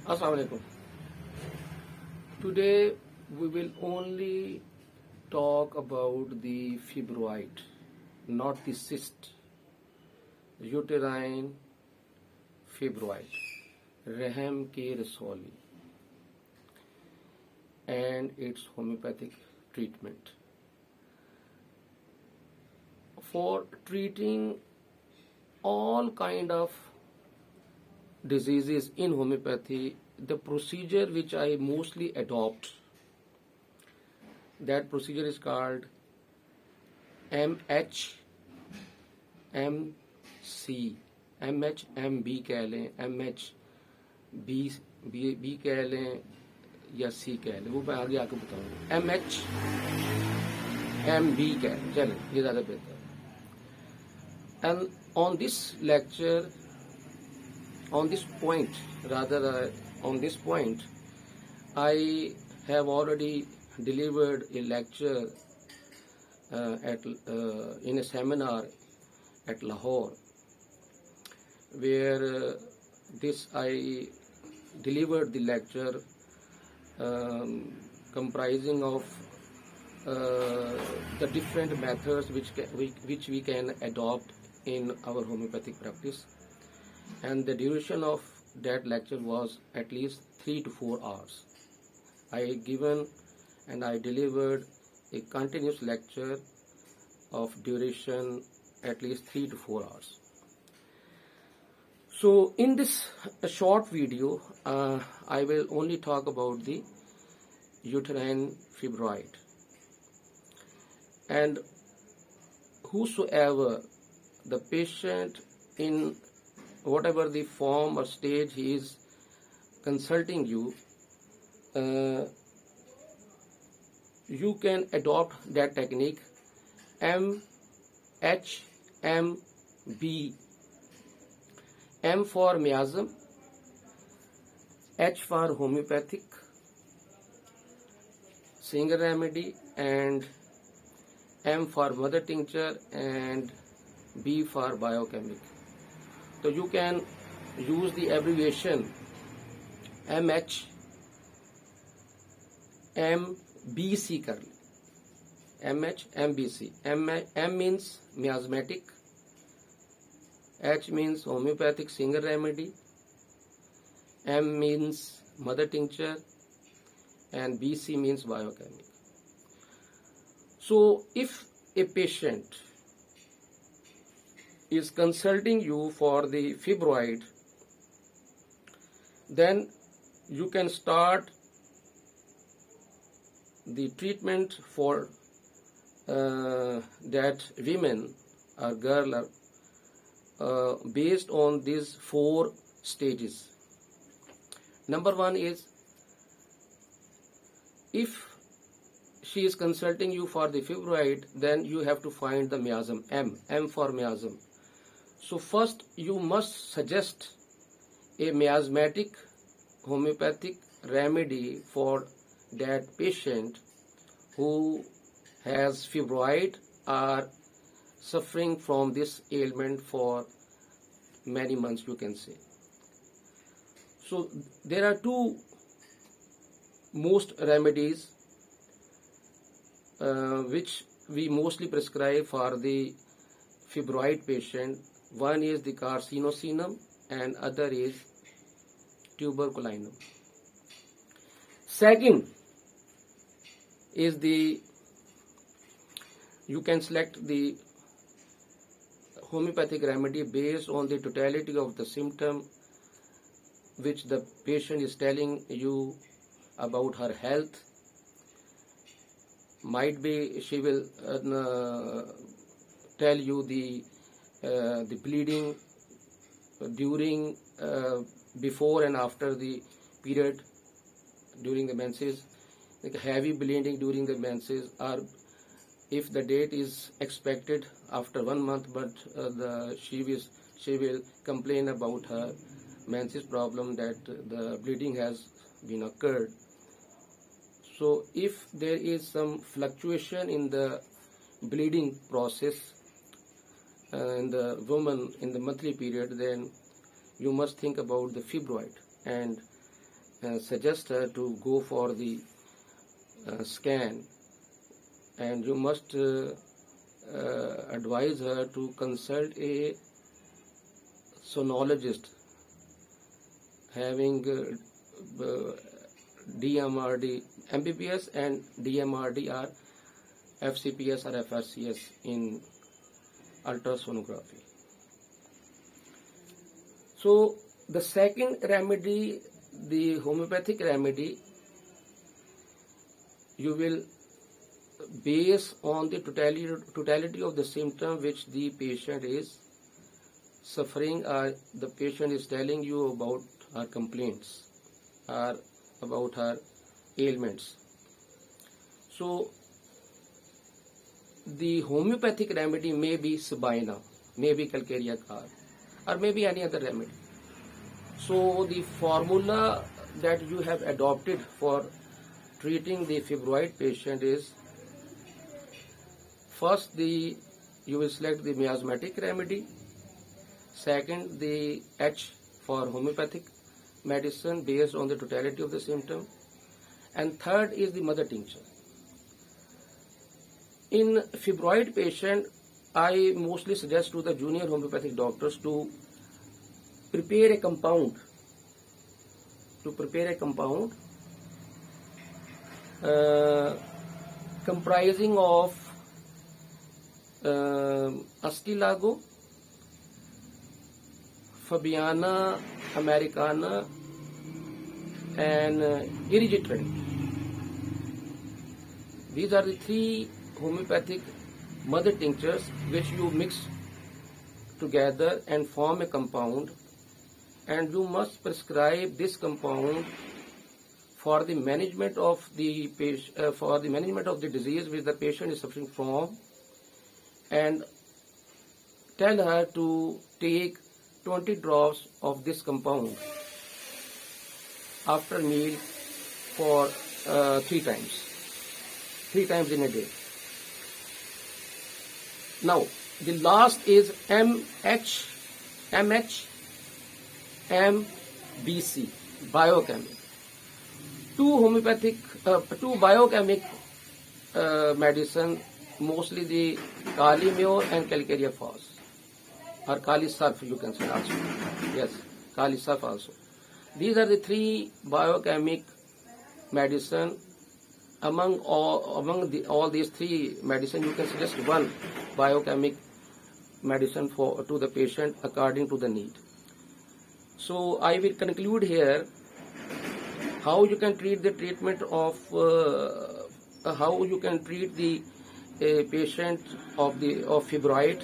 Assalamu alaikum. Today we will only talk about the fibroid, not the cyst. Uterine fibroid, raham ki rosoli, and its homeopathic treatment. For treating all kind of diseases in homeopathy, the procedure which I mostly adopt, that procedure is called MHMC, MHMB कह लें, MHB कह लें या C कह लें, वो मैं आगे आपको बताऊंगा. MHMB कह लें, चलें ये ज़्यादा बेहतर है. And on this lecture, on this point, I have already delivered a lecture in a seminar at Lahore, where I delivered the lecture comprising of the different methods which we can adopt in our homeopathic practice, and the duration of that lecture was at least 3 to 4 hours. I given and I delivered a continuous lecture of duration at least 3 to 4 hours. So in this short video, I will only talk about the uterine fibroid, and whosoever the patient, in whatever the form or stage he is consulting you, you can adopt that technique MHMB. M for miasm, H for homeopathic, single remedy, and M for mother tincture, and B for biochemic. So you can use the abbreviation MHMBC कर ले. MHMBC. M means miasmatic, H means homeopathic single remedy, M means mother tincture, and BC means biochemic. So if a patient is consulting you for the fibroid, then you can start the treatment for that women or girl based on these 4 stages. Number 1 is, if she is consulting you for the fibroid, then you have to find the miasm, M for miasm. So first you must suggest a miasmatic homeopathic remedy for that patient who has fibroid or suffering from this ailment for many months, you can say. So there are 2 most remedies which we mostly prescribe for the fibroid patient. One is the carcinosinum and other is tuberculinum. Second is you can select the homeopathic remedy based on the totality of the symptom which the patient is telling you about her health. Might be she will tell you the bleeding during, before and after the period, during the menses, like heavy bleeding during the menses, or if the date is expected after 1 month, but she will complain about her menses problem, that the bleeding has been occurred. So if there is some fluctuation in the bleeding process in the woman in the monthly period, then you must think about the fibroid, and suggest her to go for the scan, and you must advise her to consult a sonologist having DMRD, MBBS and DMRD or FCPS or FRCS in ultrasonography. So the second remedy, the homeopathic remedy, you will base on the totality of the symptom which the patient is suffering, or the patient is telling you about her complaints or about her ailments. So the homeopathic remedy may be sabina, may be calcarea carb, or maybe any other remedy. So the formula that you have adopted for treating the fibroid patient is, first you will select the miasmatic remedy, second the H for homeopathic medicine based on the totality of the symptom, and third is the mother tincture. In fibroid patient, I mostly suggest to the junior homeopathic doctors to prepare a compound, comprising of Astilago, Fabiana Americana and Irrigitrant. These are the three homeopathic mother tinctures which you mix together and form a compound, and you must prescribe this compound for the management of the patient, for the management of the disease which the patient is suffering from, and tell her to take 20 drops of this compound after meal for 3 times in a day. Now the last is MBC, biochemic. Two biochemic medicine, mostly the kali mure and calcarea phos, or kali surf you can say also. Yes, kali surf also. These are the three biochemic medicine. Among all these three medicine, you can suggest one biochemic medicine to the patient according to the need. So I will conclude here how you can treat the treatment of how you can treat the patient of fibroid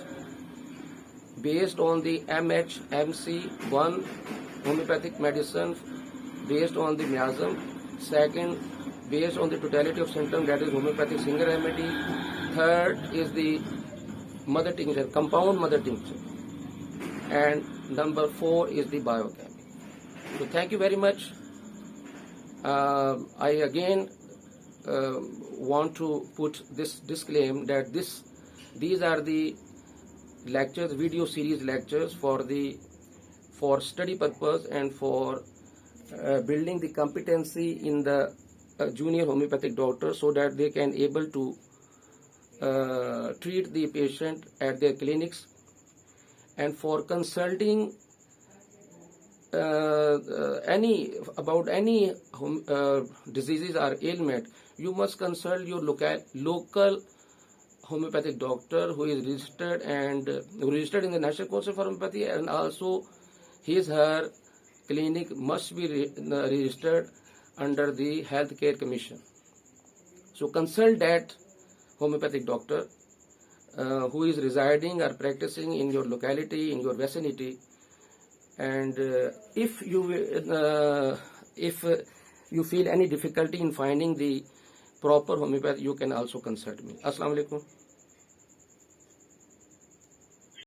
based on the MHMC1 homeopathic medicine based on the miasm, second based on the totality of symptoms, that is homeopathic single remedy, third is the mother tincture, compound mother tincture, and number 4 is the biochemic. So thank you very much. I again want to put this disclaimer that these are the lectures, video series lectures for study purpose and for building the competency in the junior homeopathic doctor, so that they can able to treat the patient at their clinics. And for consulting about any diseases or ailment, you must consult your local homeopathic doctor who is registered in the National Council for Homeopathy, and also her clinic must be registered under the Healthcare Commission. So consult that homeopathic doctor who is residing or practicing in your locality, in your vicinity, and if you feel any difficulty in finding the proper homeopathy, you can also consult me. Assalamu alaikum.